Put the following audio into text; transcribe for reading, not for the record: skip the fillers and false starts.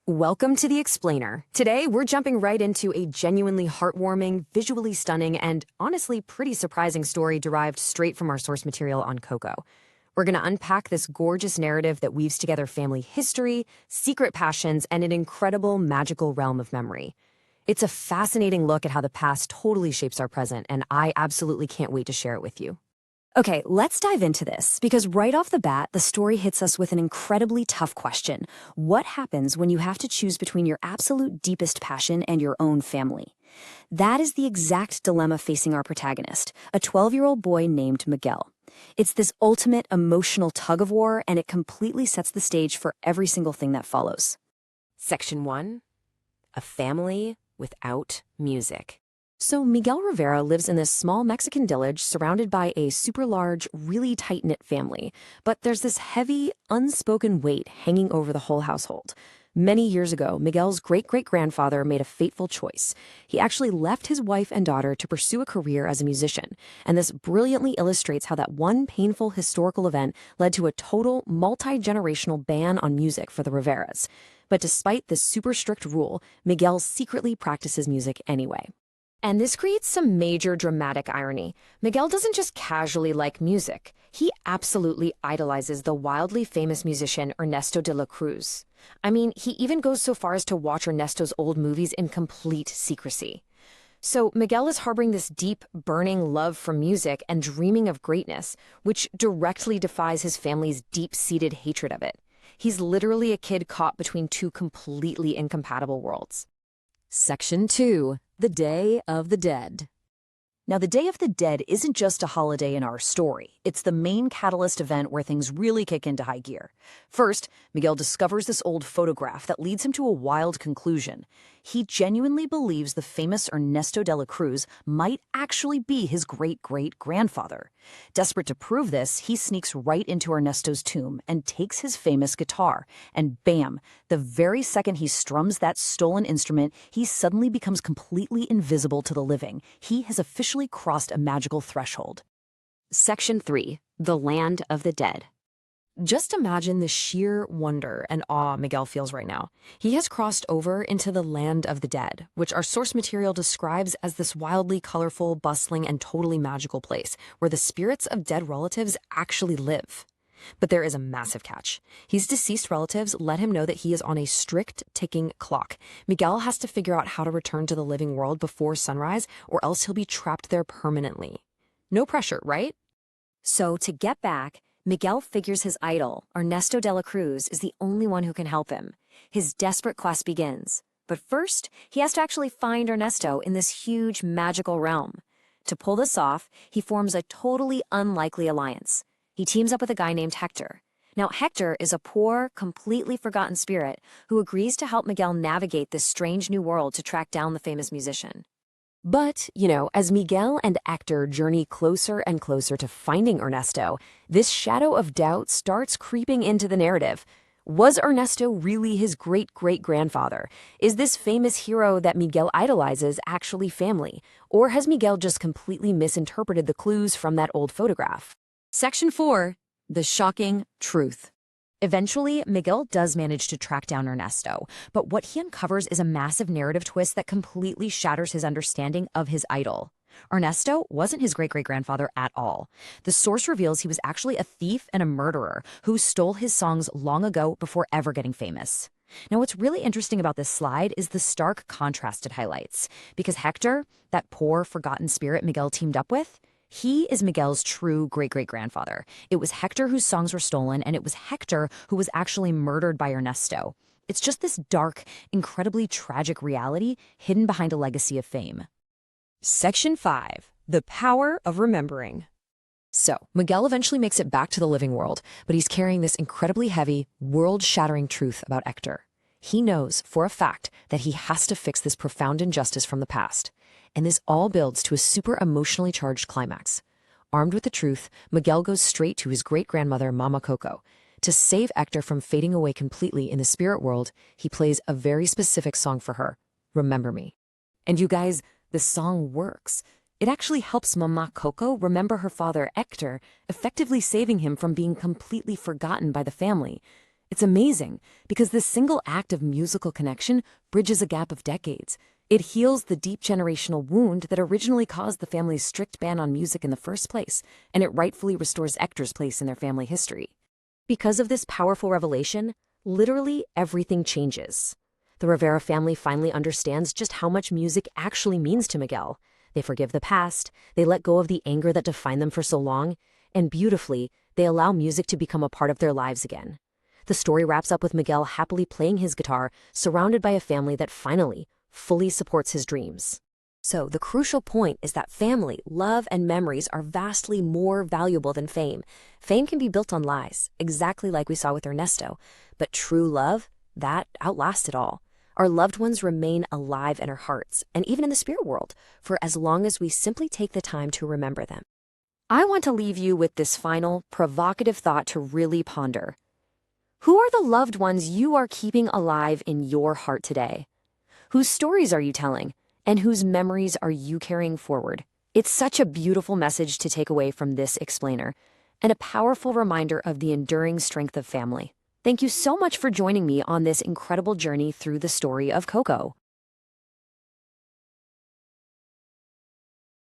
Welcome to The Explainer. Today, we're jumping right into a genuinely heartwarming, visually stunning, and honestly pretty surprising story derived straight from our source material on Coco. We're going to unpack this gorgeous narrative that weaves together family history, secret passions, and an incredible magical realm of memory. It's a fascinating look at how the past totally shapes our present, and I absolutely can't wait to share it with you. Okay, let's dive into this, because right off the bat, the story hits us with an incredibly tough question. What happens when you have to choose between your absolute deepest passion and your own family? That is the exact dilemma facing our protagonist, a 12-year-old boy named Miguel. It's this ultimate emotional tug-of-war, and it completely sets the stage for every single thing that follows. Section 1. A family without music. So Miguel Rivera lives in this small Mexican village surrounded by a super large, really tight-knit family. But there's this heavy, unspoken weight hanging over the whole household. Many years ago, Miguel's great-great-grandfather made a fateful choice. He actually left his wife and daughter to pursue a career as a musician. And this brilliantly illustrates how that one painful historical event led to a total, multi-generational ban on music for the Riveras. But despite this super strict rule, Miguel secretly practices music anyway. And this creates some major dramatic irony. Miguel doesn't just casually like music. He absolutely idolizes the wildly famous musician Ernesto de la Cruz. I mean, he even goes so far as to watch Ernesto's old movies in complete secrecy. So Miguel is harboring this deep, burning love for music and dreaming of greatness, which directly defies his family's deep-seated hatred of it. He's literally a kid caught between two completely incompatible worlds. Section 2. The Day of the Dead. Now, the Day of the Dead isn't just a holiday in our story. It's the main catalyst event where things really kick into high gear. First, Miguel discovers this old photograph that leads him to a wild conclusion. He genuinely believes the famous Ernesto de la Cruz might actually be his great-great-grandfather. Desperate to prove this, he sneaks right into Ernesto's tomb and takes his famous guitar. And bam, the very second he strums that stolen instrument, he suddenly becomes completely invisible to the living. He has officially crossed a magical threshold. Section 3. The Land of the Dead. Just imagine the sheer wonder and awe Miguel feels right now. He has crossed over into the Land of the Dead, which our source material describes as this wildly colorful, bustling, and totally magical place where the spirits of dead relatives actually live. But there is a massive catch. His deceased relatives let him know that he is on a strict ticking clock. Miguel has to figure out how to return to the living world before sunrise, or else he'll be trapped there permanently. No pressure, right? So to get back, Miguel figures his idol, Ernesto de la Cruz, is the only one who can help him. His desperate quest begins. But first, he has to actually find Ernesto in this huge magical realm. To pull this off, he forms a totally unlikely alliance. He teams up with a guy named Héctor. Now, Héctor is a poor, completely forgotten spirit who agrees to help Miguel navigate this strange new world to track down the famous musician. But, as Miguel and Héctor journey closer and closer to finding Ernesto, this shadow of doubt starts creeping into the narrative. Was Ernesto really his great-great-grandfather? Is this famous hero that Miguel idolizes actually family? Or has Miguel just completely misinterpreted the clues from that old photograph? Section 4. The Shocking Truth. Eventually, Miguel does manage to track down Ernesto, but what he uncovers is a massive narrative twist that completely shatters his understanding of his idol. Ernesto wasn't his great-great-grandfather at all. The source reveals he was actually a thief and a murderer who stole his songs long ago before ever getting famous. Now, what's really interesting about this slide is the stark contrast it highlights, because Héctor, that poor, forgotten spirit Miguel teamed up with, he is Miguel's true great-great-grandfather. It was Héctor whose songs were stolen, and it was Héctor who was actually murdered by Ernesto. It's just this dark, incredibly tragic reality hidden behind a legacy of fame. Section 5. The Power of Remembering. So, Miguel eventually makes it back to the living world, but he's carrying this incredibly heavy, world-shattering truth about Héctor. He knows, for a fact, that he has to fix this profound injustice from the past. And this all builds to a super emotionally charged climax. Armed with the truth, Miguel goes straight to his great-grandmother, Mama Coco. To save Héctor from fading away completely in the spirit world, he plays a very specific song for her, Remember Me. And you guys, the song works. It actually helps Mama Coco remember her father, Héctor, effectively saving him from being completely forgotten by the family. It's amazing because this single act of musical connection bridges a gap of decades. It heals the deep generational wound that originally caused the family's strict ban on music in the first place, and it rightfully restores Héctor's place in their family history. Because of this powerful revelation, literally everything changes. The Rivera family finally understands just how much music actually means to Miguel. They forgive the past, they let go of the anger that defined them for so long, and beautifully, they allow music to become a part of their lives again. The story wraps up with Miguel happily playing his guitar, surrounded by a family that finally, fully supports his dreams. So the crucial point is that family, love, and memories are vastly more valuable than fame. Fame can be built on lies, exactly like we saw with Ernesto, but true love, that outlasts it all. Our loved ones remain alive in our hearts, and even in the spirit world, for as long as we simply take the time to remember them. I want to leave you with this final, provocative thought to really ponder. Who are the loved ones you are keeping alive in your heart today? Whose stories are you telling, and whose memories are you carrying forward? It's such a beautiful message to take away from this explainer, and a powerful reminder of the enduring strength of family. Thank you so much for joining me on this incredible journey through the story of Coco.